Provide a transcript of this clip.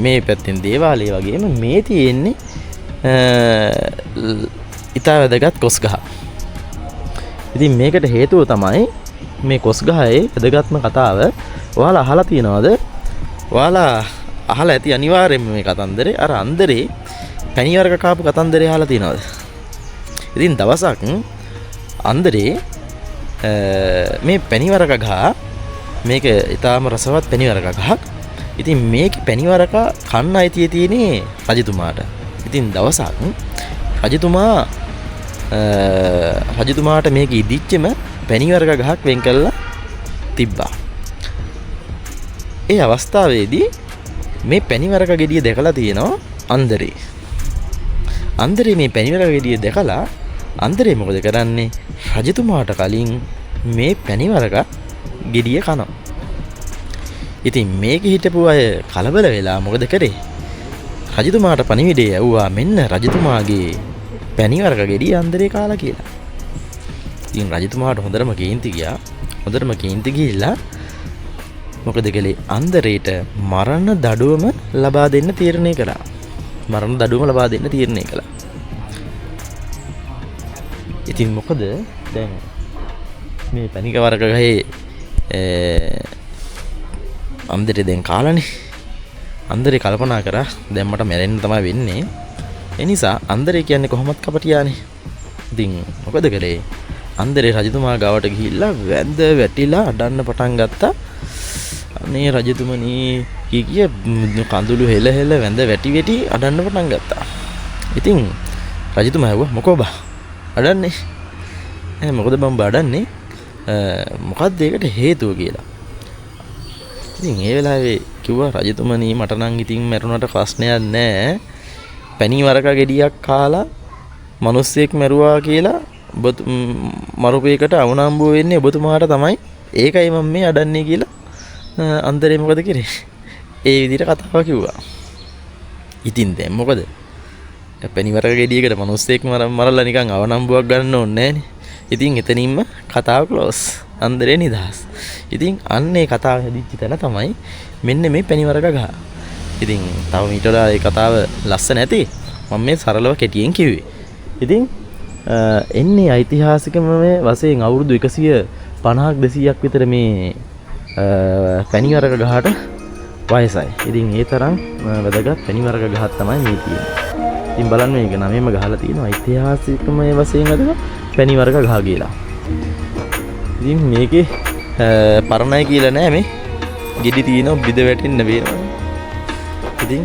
මේ පැත්තෙන් දේවාලය වගේම මේ තියෙන්නේ ඉතා වැදගත් කොස් ගහ. ඉතින් මේකට හේතුව තමයි මේ කොස් ගහේ වැදගත්ම කතාව. ඔයාලා අහලා තියෙනවද? ඔයාලා අහලා ඇති අනිවාර්යයෙන්ම මේ කතන්දරේ. අර අන්දරේ පැණිවරක කාපු කතන්දරේ අහලා තියෙනවද? ඉතින් දවසක් අන්දරේ මේ පැණිවරක ගහ මේක ඊටාම රසවත් පැණිවරක ගහක්. ඉතින් මේක පැණිවරක කන්න අයිතිය තියෙන්නේ රජතුමාට. ඉතින් දවසක් රජතුමාට මේක ඉදිච්චෙම පැණිවරක ගහක් වෙන් කළා තිබ්බා. ඒ අවස්ථාවේදී මේ පැණිවරක ගෙඩිය දැකලා තියෙනවා අන්දරේ. අන්දරේ මේ පැණිවරක ගෙඩිය දැකලා අන්දරේ මොකද කරන්නේ? රජතුමාට කලින් මේ පැණිවරක ගෙඩිය කනවා. ඉතින් මේක හිටපු අය කලබල වෙලා මොකද කරේ? රජතුමාට පණිවිඩය යවුවා මෙන්න රජතුමාගේ පැණිවරක ගෙඩිය අන්දරේ කාලා කියලා. ඉතින් රජතුමාට හොඳටම කේන්ති ගියා. හොඳටම කේන්ති ගිහිල්ලා මොකද කළේ? අන්දරේට මරණ දඩුවම ලබා දෙන්න තීරණය කළා. මරණ දඩුවම ලබා දෙන්න තීරණය කළා. ඉතින් මොකද දැන් මේ පැණිවරක ගහේ අන්දරේ දැන් කාලානේ. අන්දරේ කල්පනා කරා දැන් මට මැරෙන්න තමයි වෙන්නේ. ඒ නිසා අන්දරේ කියන්නේ කොහොමත් කපටියානේ. ඉතින් මොකද කළේ? අන්දරේ රජතුමා ගාවට ගිහිල්ලා වැඳ වැටිලා අඩන්න පටන් ගත්තා. අනේ රජතුමනි කිය කඳුළු හෙල හෙල වැඳ වැටි වැටි අඩන්න පටන් ගත්තා. ඉතින් රජතුමා ඇහුවා මොකෝ බා අඩන්නේ? මොකද බම් බඩන්නේ? මොකක්ද ඒකට හේතුව කියලා. ඉතින් ඒ වෙලාවේ කිව්වා රජතුමනි මට නම් ඉතින් මැරුණට ප්‍රශ්නයක් නැහැ. පැණිවරක ගෙඩියක් කාලා මිනිස්සෙක් මැරුවා කියලා මරුපේකට අවනම්බුව වෙන්නේ ඔබතුමාට තමයි. ඒකයි මම මේ අඩන්නේ කියලා අන්දරේ මොකද කරේ? ඒ විදිහට කතාව කිව්වා. ඉතින් දැන් මොකද? පැණිවරක ගෙඩියකට මිනිස්සෙක් මරලා නිකන් අවනම්බුවක් ගන්න ඕනේ නෑනේ. ඉතින් එතනින්ම කතාව ක්ලෝස්. අන්දරේ නිදහස්. ඉතින් අන්නේ කතාව හැදිච්ච තැන තමයි මෙන්න මේ පැණිවරක ගහ. ඉතින් තව මීට වඩා ඒ කතාව ලස්සන නැති. මම මේ සරලව කෙටියෙන් කිව්වේ. ඉතින් එන්නේ ඓතිහාසිකම මේ වශයෙන් අවුරුදු 150ක් 200ක් විතර මේ පැණිවරක ගහට වයසයි. ඉතින් ඒ තරම් වැදගත් පැණිවරක ගහක් තමයි මේ තියෙන්නේ. ඉතින් බලන්න මේක නමෙම ගහලා තියෙනවා ඓතිහාසිකම වශයෙන් වැදගත් පැණිවරක ගහ කියලා. ඉතින් මේකේ පරණයි කියලා නෑ මේ. ගෙඩි තියෙනවා බිද වැටෙන්න වෙනවා. ඉතින්